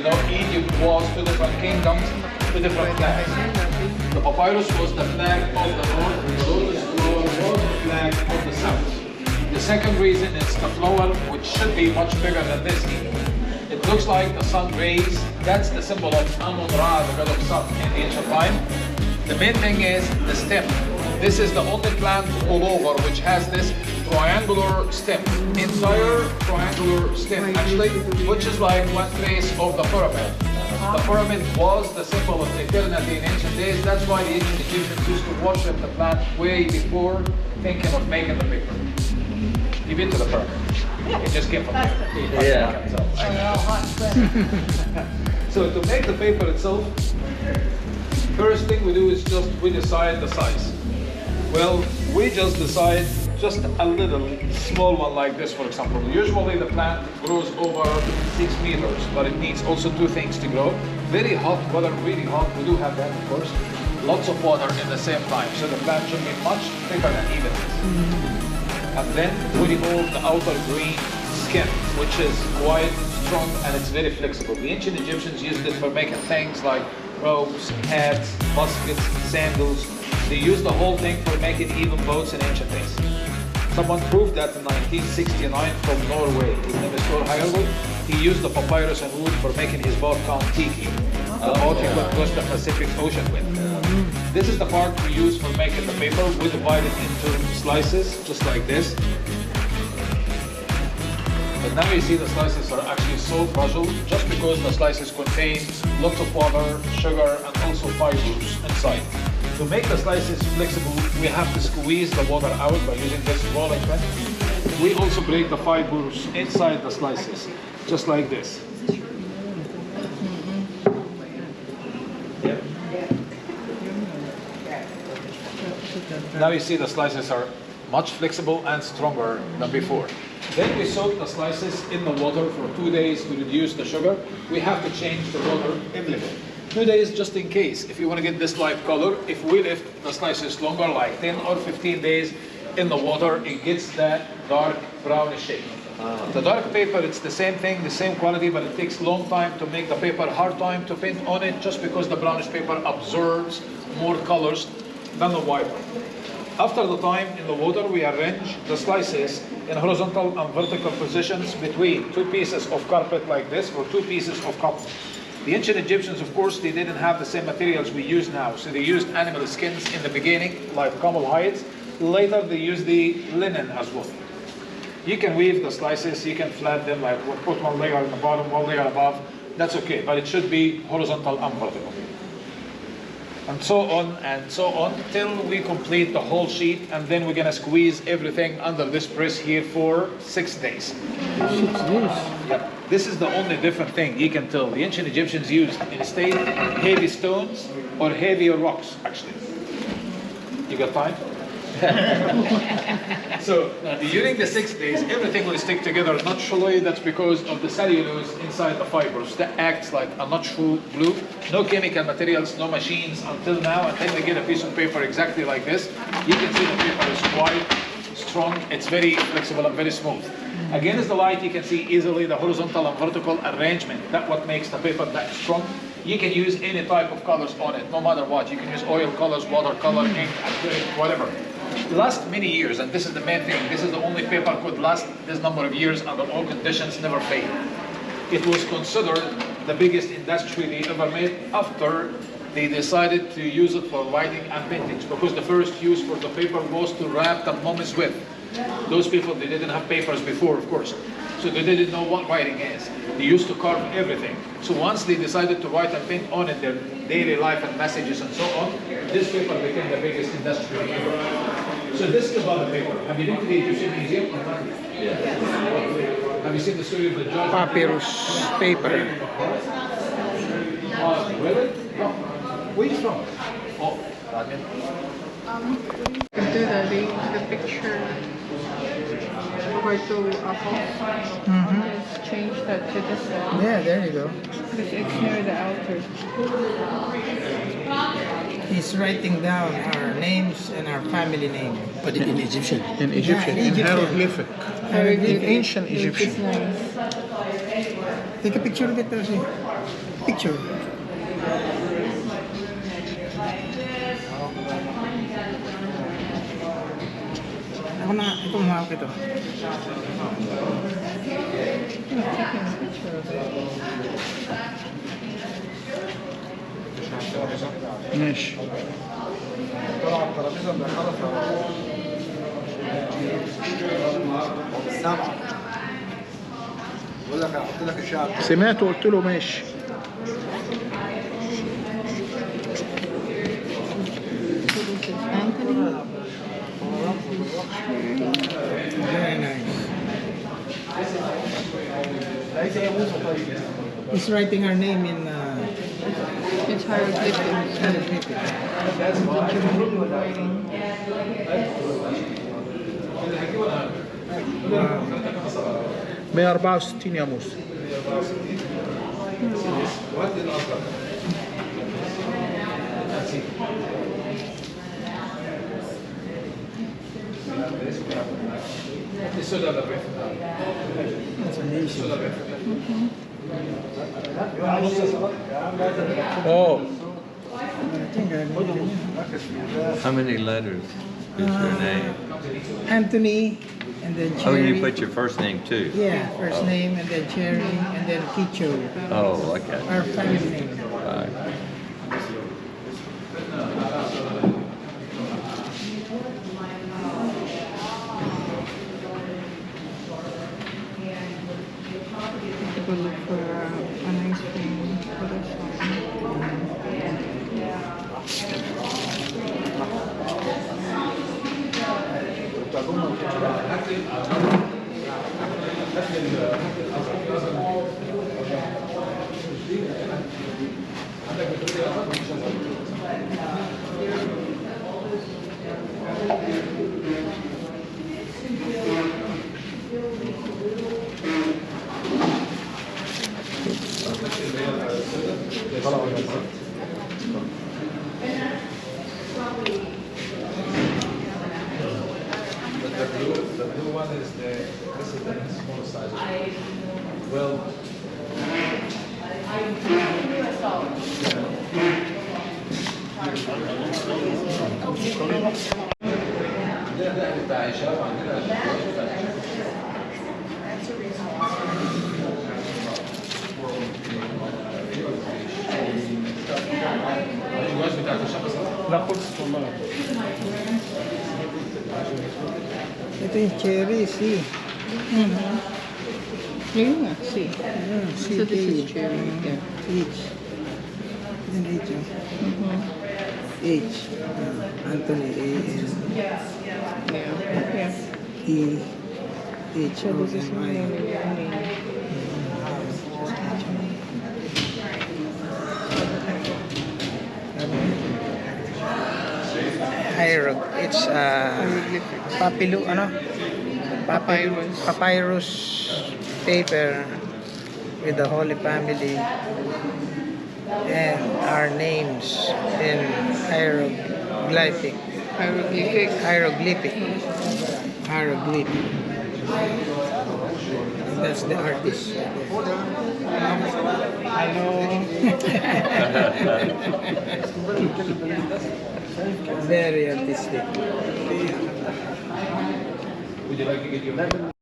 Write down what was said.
You know, Egypt was two different kingdoms, two different flags. The papyrus was the flag of the north, the lotus flower was the flag of the south. The second reason is the flower, which should be much bigger than this even. It looks like the sun rays. That's the symbol of Amun-Ra, the god of sun in ancient time. The main thing is the stem. This is the only plant all over which has this triangular stem, entire triangular stem actually, which is like one face of the pyramid. The pyramid was the symbol of eternity in ancient days. That's why the ancient Egyptians used to worship the plant way before thinking of making the paper. You've been to the pyramid. It just came from there. Yeah. So to make the paper itself, first thing we do is we decide the size. Well, we just decide just a little small one like this, for example. Usually the plant grows over 6 meters, but it needs also two things to grow. Very hot weather, really hot, we do have that of course. Lots of water in the same time, so the plant should be much thicker than even this. And then we remove the outer green skin, which is quite strong and it's very flexible. The ancient Egyptians used it for making things like robes, hats, baskets, sandals. They used the whole thing for making even boats in ancient days. Someone proved that in 1969 from Norway. His name is Thor Heyerwood. He used the papyrus and wood for making his boat called Tiki, the boat he could cross the Pacific Ocean with. This is the part we use for making the paper. We divide it into slices, just like this. But now you see the slices are actually so fragile, just because the slices contain lots of water, sugar, and also fibers inside. To make the slices flexible, we have to squeeze the water out by using this rolling pin. We also break the fibers inside the slices, just like this. Now you see the slices are much flexible and stronger than before. Then we soak the slices in the water for 2 days to reduce the sugar. We have to change the water every day. 2 days just in case, if you want to get this light color. If we left the slices longer, like 10 or 15 days in the water, it gets that dark brownish shape. The dark paper, it's the same thing, the same quality, but it takes long time to make the paper, hard time to paint on it, just because the brownish paper absorbs more colors than the white one. After the time in the water, we arrange the slices in horizontal and vertical positions between two pieces of carpet like this, or two pieces of cotton. The ancient Egyptians, of course, they didn't have the same materials we use now, so they used animal skins in the beginning, like camel hides. Later, they used the linen as well. You can weave the slices, you can flat them, like put one layer on the bottom, one layer above. That's okay, but it should be horizontal and vertical. And so on till we complete the whole sheet, and then we're gonna squeeze everything under this press here for 6 days. 6 days? Yep. This is the only different thing you can tell. The ancient Egyptians used instead heavy stones or heavier rocks, actually. You got time? So during the 6 days, everything will stick together naturally. That's because of the cellulose inside the fibers that acts like a natural glue. No chemical materials, no machines until now. Until we get a piece of paper exactly like this, you can see the paper is quite strong. It's very flexible and very smooth. Against the light, you can see easily the horizontal and vertical arrangement. That's what makes the paper that strong. You can use any type of colors on it, no matter what. You can use oil colors, watercolor, ink, acrylic, whatever. It lasts many years, and this is the main thing. This is the only paper could last this number of years under all conditions, never fade. It was considered the biggest industry they ever made after they decided to use it for writing and paintings, because the first use for the paper was to wrap the mummies with. Those people, they didn't have papers before, of course, so they didn't know what writing is. They used to carve everything. So once they decided to write and paint on it, their daily life and messages and so on, this paper became the biggest industry ever. So this is about the paper. Have you been to the Egyptian Museum? Yeah. Have you seen the story of the judge? Papyrus paper. Really? Where are you from? Oh, Daniel. You can do the picture over to Just change that to this one. Yeah, there you go. Because it's near the altar. He's writing down our names and our family name. But in Egyptian. In Egyptian, in hieroglyphic. Hieroglyphic. In ancient It's Egyptian. nice. Take a picture of it, Rosie. Picture. Ako na, ito mahawak ito. I'm taking a picture of it. ماشي. بقول لك هحط لك الشعب. سمعت وقلت له ماشي. So this is Anthony. Very nice. He's writing her name in It's hieroglyphics. hieroglyphic. May 64 يا موسى. That's amazing. Oh, How many letters is your name? Anthony, and then Oh, Cherry. you put your first name too? Yeah, first name, and then Cherry, and then Kicho. Oh, okay. Our family name. Right. To go look for an ice cream for this one. The blue one is this is the small size. Well, ده بتاع هشام عندنا. الجواز بتاع هشام لا خلصت والله. Ito yung cherry, see. Yun nga, see. See, So this is cherry. Yeah. H. Then H. H. Anthony, A-N. Yeah. E. H. So this is my O-N-Y. name. It's Papyrus. papyrus paper with the Holy Family and our names in hieroglyphic. Hieroglyphic. Hieroglyphic. Hieroglyphic. That's the artist. Hello. Very artistic. Would you like to get your